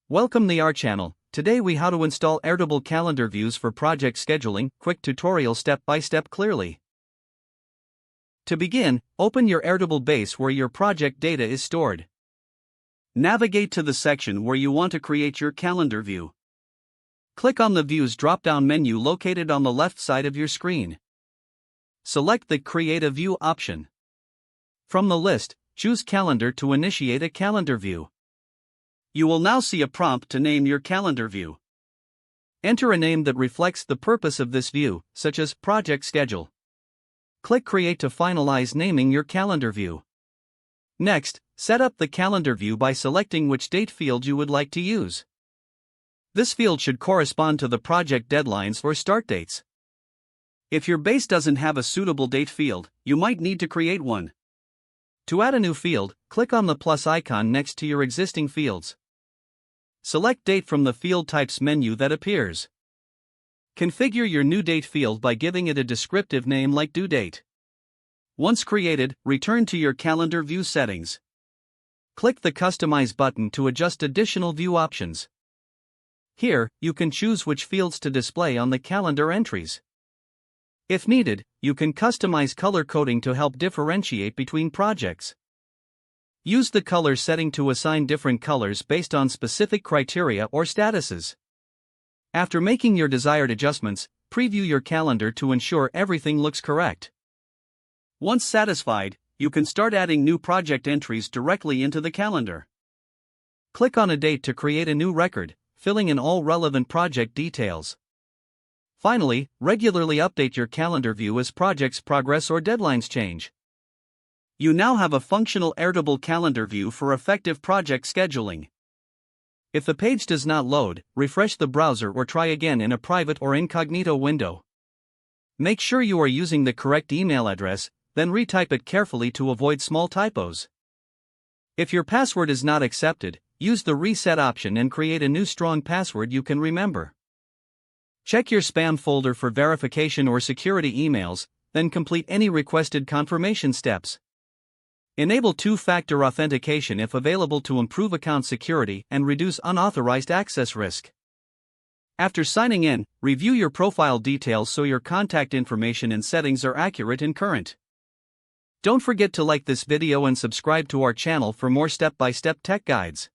Welcome to our channel. Today we how to install Airtable calendar views for project scheduling. Quick tutorial step by step clearly. To begin, open your Airtable base where your project data is stored. Navigate to the section where you want to create your calendar view. Click on the Views drop-down menu located on the left side of your screen. Select the Create a View option. From the list, choose Calendar to initiate a calendar view. You will now see a prompt to name your calendar view. Enter a name that reflects the purpose of this view, such as Project Schedule. Click Create to finalize naming your calendar view. Next, set up the calendar view by selecting which date field you would like to use. This field should correspond to the project deadlines or start dates. If your base doesn't have a suitable date field, you might need to create one. To add a new field, click on the plus icon next to your existing fields. Select Date from the Field Types menu that appears. Configure your new date field by giving it a descriptive name like due date. Once created, return to your calendar view settings. Click the Customize button to adjust additional view options. Here, you can choose which fields to display on the calendar entries. If needed, you can customize color coding to help differentiate between projects. Use the color setting to assign different colors based on specific criteria or statuses. After making your desired adjustments, preview your calendar to ensure everything looks correct. Once satisfied, you can start adding new project entries directly into the calendar. Click on a date to create a new record, filling in all relevant project details. Finally, regularly update your calendar view as projects progress or deadlines change. You now have a functional Airtable calendar view for effective project scheduling. If the page does not load, refresh the browser or try again in a private or incognito window. Make sure you are using the correct email address, then retype it carefully to avoid small typos. If your password is not accepted, use the reset option and create a new strong password you can remember. Check your spam folder for verification or security emails, then complete any requested confirmation steps. Enable two-factor authentication if available to improve account security and reduce unauthorized access risk. After signing in, review your profile details so your contact information and settings are accurate and current. Don't forget to like this video and subscribe to our channel for more step-by-step tech guides.